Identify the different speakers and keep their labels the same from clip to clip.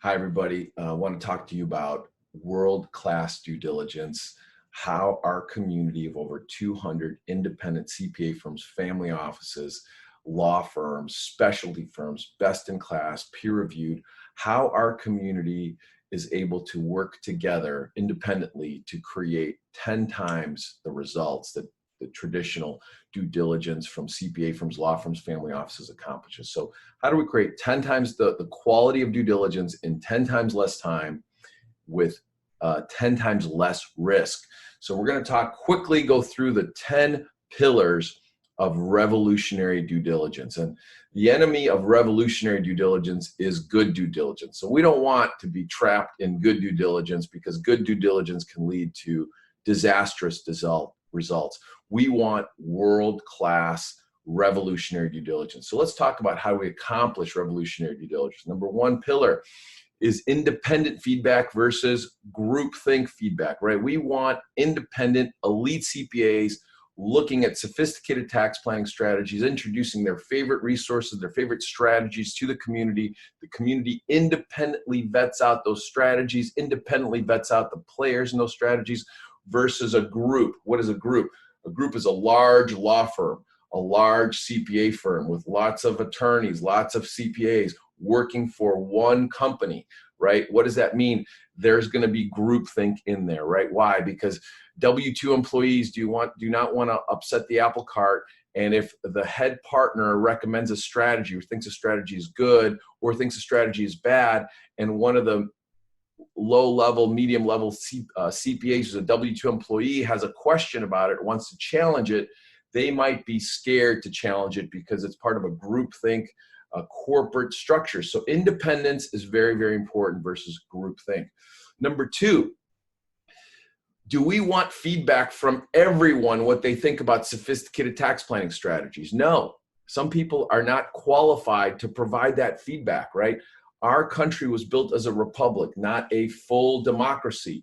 Speaker 1: Hi, everybody. I want to talk to you about world-class due diligence, how our community of over 200 independent CPA firms, family offices, law firms, specialty firms, best-in-class, peer-reviewed, how our community is able to work together independently to create 10 times the results that the traditional due diligence from CPA firms, law firms, family offices accomplishes. So how do we create 10 times the quality of due diligence in 10 times less time with 10 times less risk? So we're going to go through the 10 pillars of revolutionary due diligence. And the enemy of revolutionary due diligence is good due diligence. So we don't want to be trapped in good due diligence, because good due diligence can lead to disastrous results. We want world-class revolutionary due diligence. So let's talk about how we accomplish revolutionary due diligence. Number one pillar is independent feedback versus groupthink feedback, right? We want independent elite CPAs looking at sophisticated tax planning strategies, introducing their favorite resources, their favorite strategies to the community. The community independently vets out those strategies, independently vets out the players in those strategies, versus a group. What is a group? A group is a large law firm, a large CPA firm with lots of attorneys, lots of CPAs working for one company, right? What does that mean? There's going to be groupthink in there, right? Why? Because W-2 employees do not want to upset the apple cart. And if the head partner recommends a strategy or thinks a strategy is good or thinks a strategy is bad, and one of the low-level, medium-level CPAs who's a W-2 employee has a question about it, wants to challenge it, they might be scared to challenge it because it's part of a groupthink, a corporate structure. So independence is very, very important versus groupthink. Number two, do we want feedback from everyone what they think about sophisticated tax planning strategies? No. Some people are not qualified to provide that feedback, right? Our country was built as a republic, not a full democracy.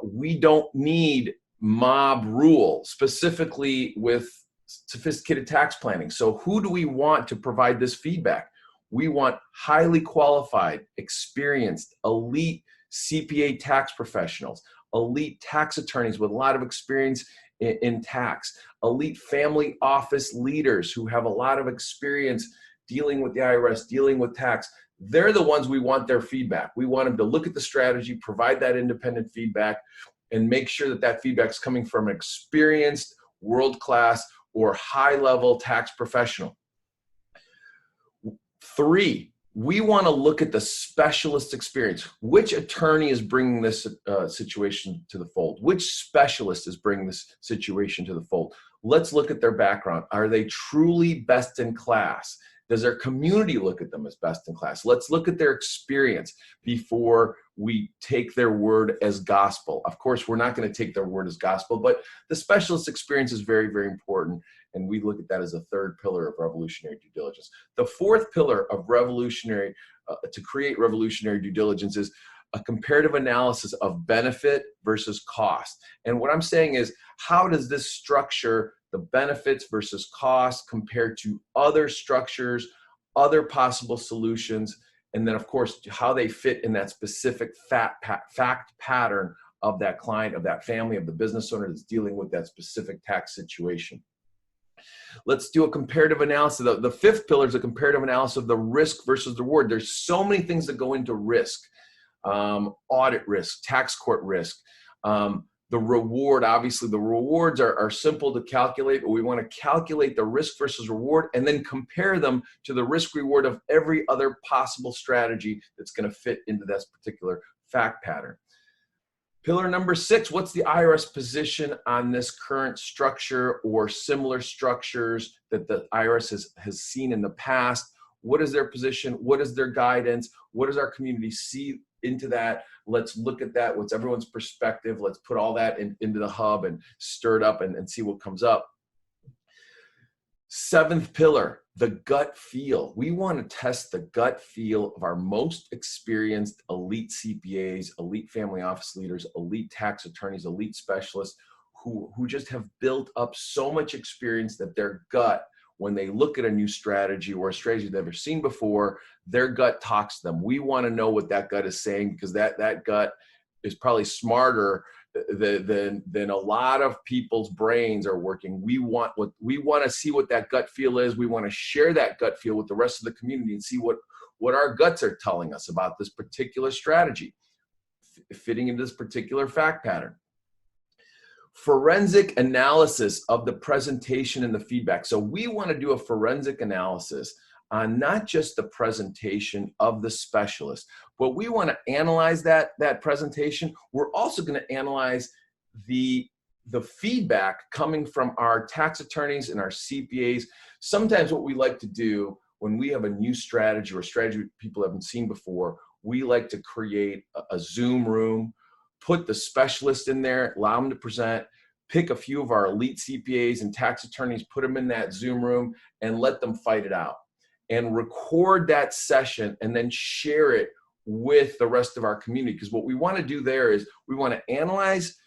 Speaker 1: We don't need mob rule, specifically with sophisticated tax planning. So who do we want to provide this feedback? We want highly qualified, experienced, elite CPA tax professionals, elite tax attorneys with a lot of experience in tax, elite family office leaders who have a lot of experience dealing with the IRS, dealing with tax. They're the ones we want their feedback. We want them to look at the strategy, provide that independent feedback, and make sure that that feedback is coming from an experienced, world-class, or high-level tax professional. Three, we want to look at the specialist experience. Which attorney is bringing this situation to the fold? Which specialist is bringing this situation to the fold? Let's look at their background. Are they truly best in class? Does their community look at them as best in class? Let's look at their experience before we take their word as gospel. Of course, we're not going to take their word as gospel, but the specialist experience is very, very important. And we look at that as a third pillar of revolutionary due diligence. The fourth pillar of revolutionary, to create revolutionary due diligence, is a comparative analysis of benefit versus cost. And what I'm saying is, how does this structure the benefits versus cost compared to other structures, other possible solutions, and then, of course, how they fit in that specific fact pattern of that client, of that family, of the business owner that's dealing with that specific tax situation. Let's do a comparative analysis. The fifth pillar is a comparative analysis of the risk versus the reward. There's so many things that go into risk. Audit risk, tax court risk, the reward. Obviously, the rewards are simple to calculate, but we want to calculate the risk versus reward and then compare them to the risk reward of every other possible strategy that's going to fit into this particular fact pattern. Pillar number 6, what's the IRS position on this current structure or similar structures that the IRS has seen in the past? What is their position? What is their guidance? What does our community see into that? Let's look at that. What's everyone's perspective? Let's put all that into the hub and stir it up and see what comes up. Seventh pillar, the gut feel. We want to test the gut feel of our most experienced elite CPAs, elite family office leaders, elite tax attorneys, elite specialists who just have built up so much experience that their gut when they look at a new strategy or a strategy they've never seen before, their gut talks to them. We want to know what that gut is saying, because that gut is probably smarter than a lot of people's brains are working. We want to see what that gut feel is. We want to share that gut feel with the rest of the community and see what our guts are telling us about this particular strategy, fitting into this particular fact pattern. Forensic analysis of the presentation and the feedback. So we want to do a forensic analysis on not just the presentation of the specialist, but we want to analyze that presentation. We're also going to analyze the feedback coming from our tax attorneys and our CPAs. Sometimes what we like to do when we have a new strategy or a strategy people haven't seen before, we like to create a Zoom room, put the specialist in there, allow them to present, pick a few of our elite CPAs and tax attorneys, put them in that Zoom room and let them fight it out, and record that session and then share it with the rest of our community. Because what we want to do there is we want to analyze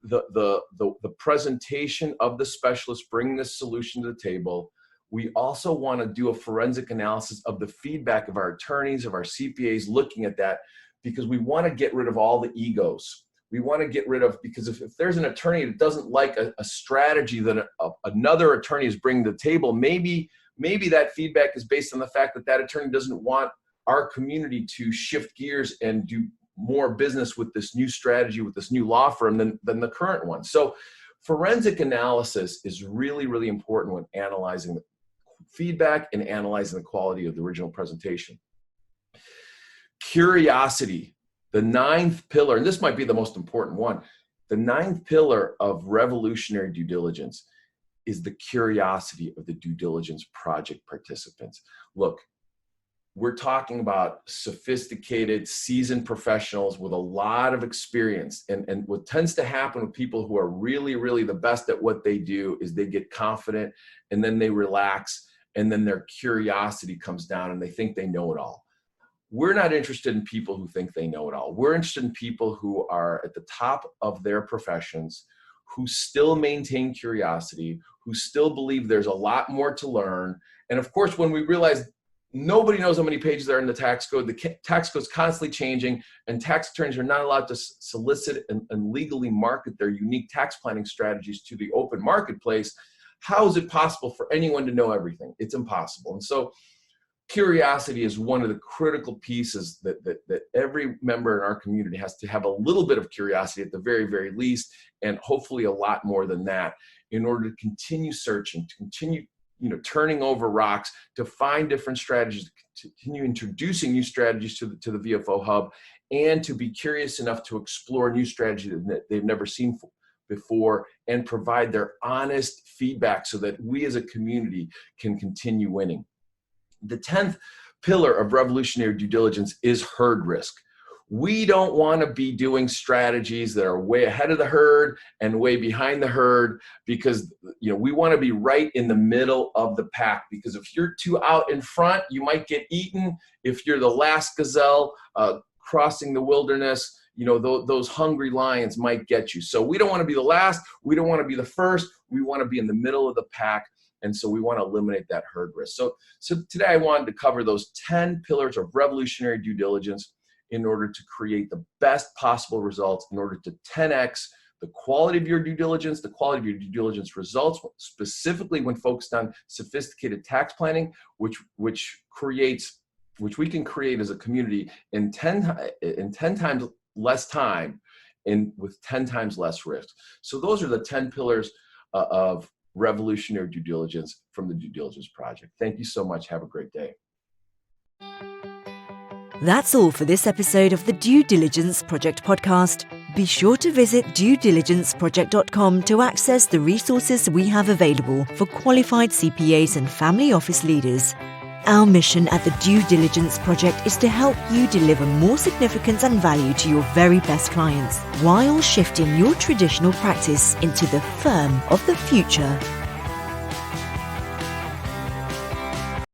Speaker 1: the presentation of the specialist bringing the solution to the table. We also want to do a forensic analysis of the feedback of our attorneys, of our CPAs looking at that, because we want to get rid of all the egos. We want to get rid of, because if there's an attorney that doesn't like a strategy that another attorney is bringing to the table, maybe that feedback is based on the fact that attorney doesn't want our community to shift gears and do more business with this new strategy, with this new law firm than the current one. So forensic analysis is really, really important when analyzing the feedback and analyzing the quality of the original presentation. Curiosity, the ninth pillar, and this might be the most important one, the ninth pillar of revolutionary due diligence is the curiosity of the due diligence project participants. Look, we're talking about sophisticated, seasoned professionals with a lot of experience. And what tends to happen with people who are really, really the best at what they do is they get confident and then they relax, and then their curiosity comes down and they think they know it all. We're not interested in people who think they know it all. We're interested in people who are at the top of their professions, who still maintain curiosity, who still believe there's a lot more to learn. And of course, when we realize nobody knows how many pages there are in the tax code, the tax code is constantly changing, and tax attorneys are not allowed to solicit and legally market their unique tax planning strategies to the open marketplace. How is it possible for anyone to know everything? It's impossible. And so curiosity is one of the critical pieces that every member in our community has to have. A little bit of curiosity at the very, very least, and hopefully a lot more than that, in order to continue searching, to continue turning over rocks, to find different strategies, to continue introducing new strategies to the VFO Hub, and to be curious enough to explore new strategies that they've never seen before, and provide their honest feedback so that we as a community can continue winning. The 10th pillar of revolutionary due diligence is herd risk. We don't want to be doing strategies that are way ahead of the herd and way behind the herd, because we want to be right in the middle of the pack. Because if you're too out in front, you might get eaten. If you're the last gazelle crossing the wilderness, those hungry lions might get you. So we don't want to be the last. We don't want to be the first. We want to be in the middle of the pack. And so we want to eliminate that herd risk. So today I wanted to cover those 10 pillars of revolutionary due diligence in order to create the best possible results, in order to 10x the quality of your due diligence, the quality of your due diligence results, specifically when focused on sophisticated tax planning, which we can create as a community in 10 times less time and with 10 times less risk. So those are the 10 pillars of revolutionary due diligence from the Due Diligence Project. Thank you so much. Have a great day.
Speaker 2: That's all for this episode of the Due Diligence Project podcast. Be sure to visit duediligenceproject.com to access the resources we have available for qualified CPAs and family office leaders. Our mission at the Due Diligence Project is to help you deliver more significance and value to your very best clients while shifting your traditional practice into the firm of the future.